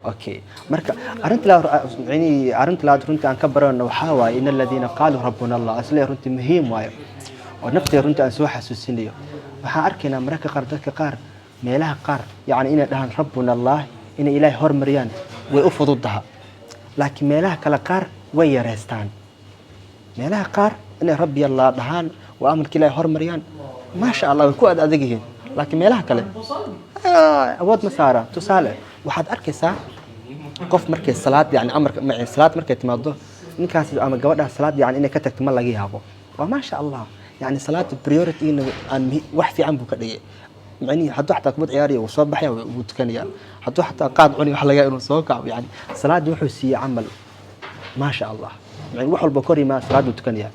أوكي مركا أرنت لا يعني أرنت لا رنت أن كبر إنه حاوى إن الذين قالوا ربنا الله أصله رنت مهم وايد ونفتي رنت أن سوى حسوسينيو وحاركنا مركا قردك قار ميلها قار يعني إن دهن ربنا الله إن إله هور مريان ويقف ضدها لكن ميلها كلا قار ويرستان ميلها قار إن ربي الله دهان وأمر كلا هور مريان ما شاء الله وكو أدقيهن لكن ميلها كلا أود مسارة تصالح waxaad arkaysaa qof markay salaad yani amarka ma salaad markay timaado ninkaas ama gabadha salaad yani inay ka tagto ma laga yaabo waa ma sha Allah yani salaad priority in aan wax fiican buu ka dhigay macni hadduu xataa kubad ciyaariyo soo baxaya uu tukanaya hadduu xataa qaad cuni wax laga inuu soo kaco yani salaad wuxuu siiyay amal ma sha Allah yani wax walba korima salaad uu tukanaya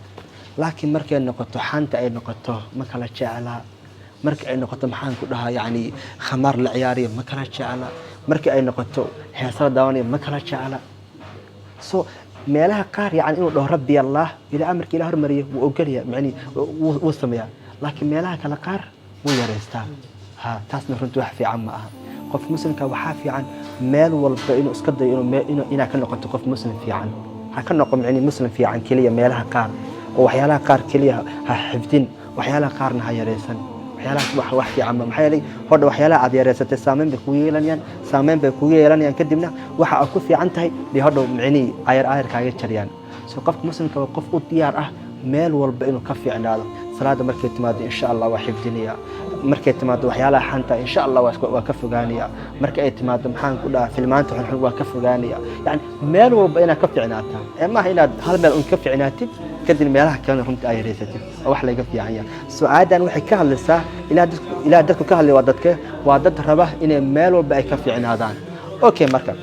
laakiin markay noqoto xanta ay noqoto ma kala jeclaa marka ay noqoto maxaan ku dhahaa yani khamar la ciyaariyo ma kala jeclaa markii ay noqoto heesada daawanay ma kala jecla soo meelaha qaar yani inuu dhaho rabbi allah ila amarka ila hormariyo wuu ogoliya macni wuu sameeyaa laakiin meelaha kala qaar wuu yareystaa ha taasna runtii wax fiican ma aha qof muslimka waxa fiican meel walba inuu iska dayo inuu ka noqoto qof muslim fiican ha ka noqon macni muslim fiican kaliya meelaha qaar oo waxyaalaha qaar kaliya ha xifdin waxyaalaha qaarna ha yareysan wax fiican ma maxay hada waxyaalaha aad yareysatay saameyn bay ku yeelanayaan kadibna waxa ay ku fiican tahay bi hada macni ayar kaaga jariyaan soo qofka muslimka waa qof u diyaar ah meel walba inuu ka fiicnaado salaada markay timaado insha Allah waa xifdinaya markay timaado waxyaalaha xanta insha Allah waa ka fogaanaya markay ay timaado maxaan ku dhahaa filmaanta xun waa ka fogaanaya yani meel walba inaad ka fiicnaataa ama inaad hal meel ka fiicnaatid kadib meelaha kale runtii ay yareysatid wax laga fiican yahay su'aadan waxay ka hadlaysaa ilaa dadku ka hadlay waa dad raba inay meel walba ay ka fiicnaadaan okay marka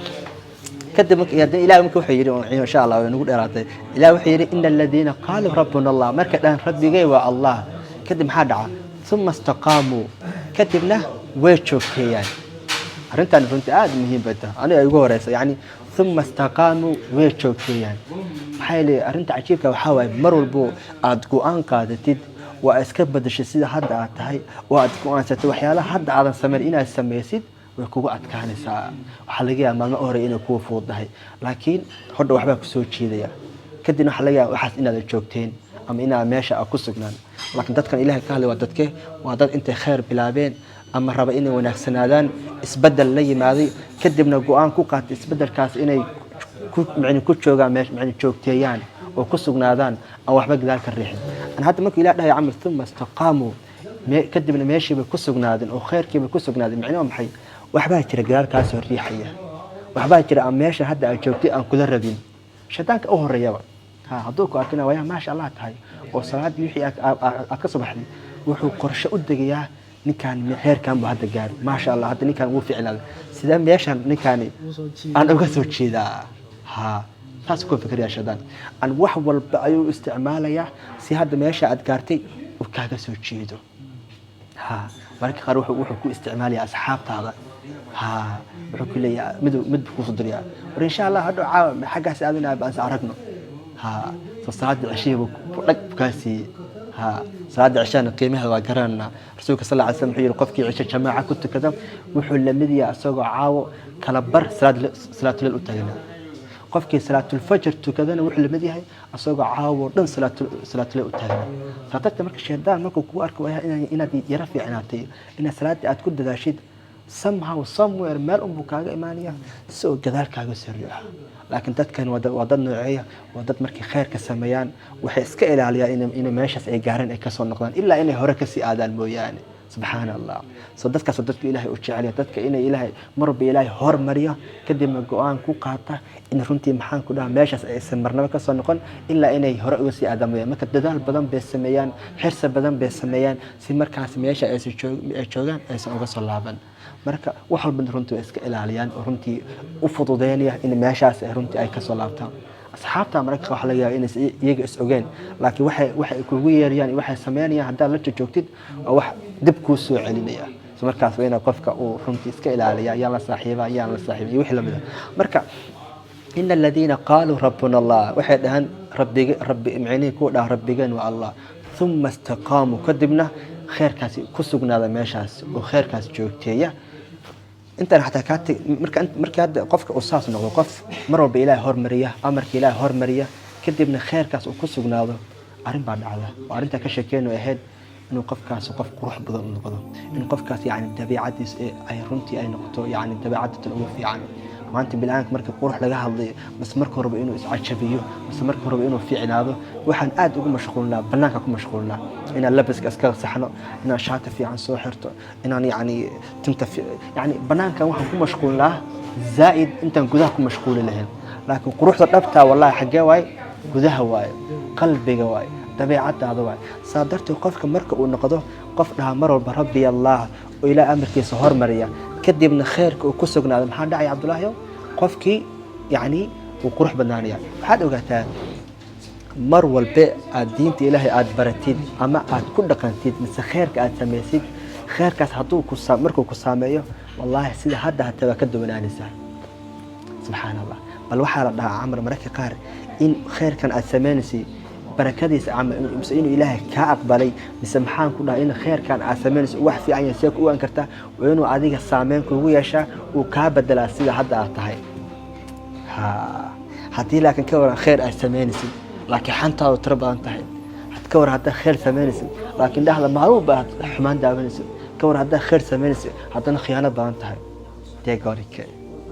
kadib ilaahay wuxuu yiri insha Allah nagu dheeraatay ilaahay wuxuu yiri innal ladina qalu rabbuna Allah marka dhan rabbigay waa Allah kadib maxaa dhaca thumma istaqamu kadibna way joogteeyaan arintan runtii aad muhiim bada aniga ugu horeysa yani thumma istaqamu way joogteeyaan maxay arinta cajiibka waxa waay mar walbo aad go'aan qaadatid waa iska badashay sida hadda aad tahay oo aad go'aansatay waxyaalaha hadda aadan sameyn inaad sameysid way kugu adkaanaysaa waxa laga yaabaa maalmo hore inay kugu fuudahay laakiin hadda waxba ku soo jeedaya kadib waxa laga yaabaa waxaas inaad joogteen ama inaad meesha ku sugnaan laakiin dadkan ilaahay ka hadlay waa dad intay khayr bilaabeen ama raba inay wanaagsanaadaan isbedel la yimaaday kadibna go'aan ku qaatay isbedelkaas inay ku joogaan macni joogteeyaan oo ku sugnaadaan aan waxba gadaal ka riixin an hadda markuu ilaahay dhahay amal thumma istaqamu kadibna meeshii bay ku sugnaadeen oo khayrkii bay ku sugnaadeen macnaheedu maxay waxba jira gadaal ka soo riixaya waxba jira aan meesha hadda aad joogtay aan kula rabin shaytaanka u horeeyaba hadduu ku arkina waa ma sha Allah tahay oo salaad wixii aad ka subaxday wuxuu qorshe u degayaa ninkan heerkan buu hadda gaar ma sha Allah hadda ninkan wuu ficnaaday sida meeshan ninkan aan uga soo jeedaa taas ku fikriya shaytaan aan wax walba ayuu isticmaalaya si hadda meesha aad gaartay uu kaaga soo jeedo marka qaar wuxuu ku isticmaalaya asxaabtaada wuxuu ku leeyahay mid ku soo diriya war insha Allah hadda xagaas aadina baan aragno salaada cishiga ku dhag kaasi salaada cishaana qiimaha waa garanaa rasuulka sallallahu alayhi wasallam wuxuu yiri qofkii cisho jamaaca ku tukada wuxuu la mid yahay asagoo caawo kala bar salaatul u taagna qofkii salaatul fajr tukadana wuxuu la mid yahay asagoo caawo dhan salaatul u taagna sababta marka sheedaan markuu ku arko inaad yara fiicnaatay in salaada aad ku dadaashid somehow somewhere meel uu kaaga imaanaya soo gadaal kaaga sariixa laakiin dadkan waa dad nooceeya waa dad markii khayrka sameeyaan waxay iska ilaaliyaan in meeshaas ay gaareen ay ka soo noqdaan ilaa inay hore ka sii aadaan mooyaane subhanallah soo dadkaas dadku ilaahay u jecel yahay dadka inay ilaahay marba ilaahay hormariyo kadib go'aan ku qaata in runtii maxaan ku dhahaa meeshaas ay marnaba ka soo noqon ilaa inay hore uga sii aadaan mooyaane marka dadaal badan bay sameeyaan xirsa badan bay sameeyaan si markaas meesha ay joogaan aysan uga soo laaban marka wax walba runtii iska ilaaliyaan oo runtii u fududeynaya in meeshaas ay runtii ay ka soo laabtaan asxaabta marka wax laga yaabo in iyaga is ogeen laakiin waxay kugu yeerayaan waxay sameeyaan hadaa la joogtid wax dib ku soo celinaya markaas waa in qofka uu runtii iska ilaaliya yaan la saaxiibay wixii lamid marka inna alladina qalu rabbuna Allah waxay dhahan rabbi macni ku dhaah rabbigan waa Allah thumma istaqamu kadibna khayrkaas ku sugnaada meeshaas oo khayrkaas joogteeya intana xataa ka marka hadda qofka uu saas noqdo qof mar walba ilaahay hormariya amarka ilaahay hormariya kadibna khayrkaas uu ku sugnaado arrin baa dhacda oo arrinta ka sheekeyno ahayd inuu qofkaas qof qurux badan noqdo in qofkaas yani dabiicadiis ay runtii ay noqoto yani dabiicadda ugu fiican maanta bilaanka marka qurux laga hadlayo bas marka horeba inuu iscajabiyo bas marka horeba inuu fiicnaado waxaan aad ugu mashquulnaa banaanka ku mashquulnaa inaan labaska iska saxno inaan shaati fiican soo xirto inaan yani tinta yani banaanka waxaan ku mashquulnaa zaid intaan gudaha ku mashquuli lahayn laakiin quruxda dhabta wallahi xagee waay gudaha waay qalbiga waay dabeecadaada waay saadartii qofka marka uu noqdo qof dhaha mar walba rabbi allah oo ilaa amarkiisa hormariya kadibna khayrka uu ku sugnaado maxaa dhacay Cabdullaahi qofkii yani uu qurux badnaanaya waxaad ogaataa mar walba aad diinta ilaahay aad baratid ama aad ku dhaqantid mise khayrka aad samaysid khayrkaas hadduu markuu ku saameeyo wallahi sida hadda hataa ka duwanaanaysaa subxaanallah bal waxaa la dhahaa camar mararka qaar in khayrkan aad samaynaysid barakadiisa ama inuu ilaahay ka aqbalay mise maxaan ku dhahay in khayrkan aad samaynayso wax fiican yahay ku ogaan kartaa oo inuu adiga saameyn kugu yeeshaa uu ka bedelaa sida hadda aad tahay haddii laakiin ka waran khayr aad samaynaysid laakiin xantaadu tiro badan tahay ka waran haddaa khayr samaynaysid laakiin dhahda maalin baa xumaan daawanaysid ka waran haddaa khayr samaynaysid haddana khiyaano badan tahay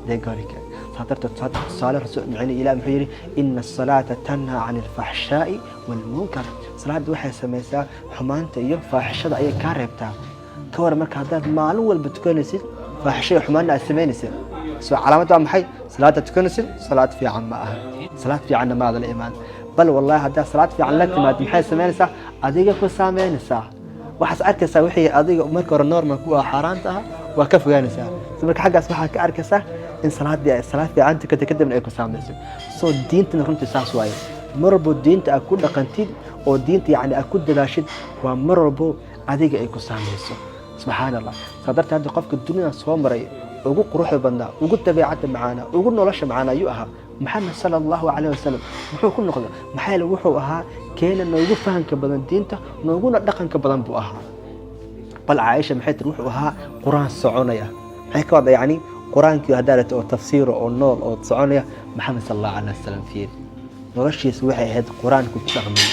deegorika صالح رسول يعني إلى محيري إن الصلاة تنهى عن الفحشاء والمنكر صلاة وحي سميسا حمانة إيو فاحشة أي كاربتا كور مركا هذا معلوم والبتكونسي فاحشة حمانة السمينسي سو علامتها محي صلاة تكونسي صلاة في عمها صلاة في عنا ماذا الإيمان بل والله هذا صلاة في عنا ما محي سمينسا أديك كو سامينسا وحس أركسا وحي أديك مركا النور مكوها حارانتها وكف غانسا مركا حق أصبحها كأركسا in salaad fiican kadibna ay ku saamayso soo diintana runtii saas waaye marbo diinta aad ku dhaqantid oo diinta yani aad ku dadaashid waa marbo adiga ay ku saamayso subxaanallah sadarta hadda qofka dunida soo maray ugu quruxda badnaa ugu dabeecadda macaana ugu nolosha macaana ayuu ahaa maxamed sallallahu alayhi wasallam wuxuu ku noqday maxay wuxuu ahaa keena noogu fahanka badan diinta nooguna dhaqanka badan buu ahaa bal Aisha maxay tir wuxuu ahaa quraan soconaya maxay ka wada yani قرآن كي هدارة أو تفسير أو نور أو تصعنية محمد صلى الله عليه وسلم فيه نرشي سوحي هاد قرآن كنت أغمي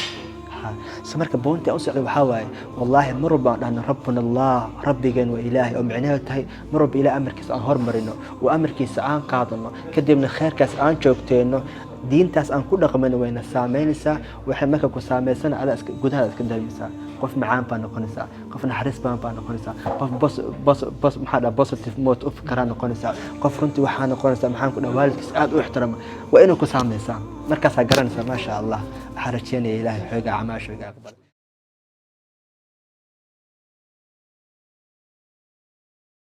سمرك بونتي أوسع وحاواي والله مربع أن ربنا الله ربي جن وإلهي أو معناه تهي مرب إلى أمر كيس أنهار مرينه وأمر كيس أن قاضنا كده من خير كاس أن شوكتينه دين تاس أن كل رقمنا وين السامين سا وحماك كسامين سنة على جودها اسكندر مسا قف معان بانو قنسا قف نحرس بانو قنسا قف بس محدا بوزيتيف موت أوف كرانو قنسا قف رنتي وحانو قنسا محان كنا والد كساد واحترم وإنه كسامين سا مركز قرن ما شاء الله حرجيني إلهي حقا عماش وقا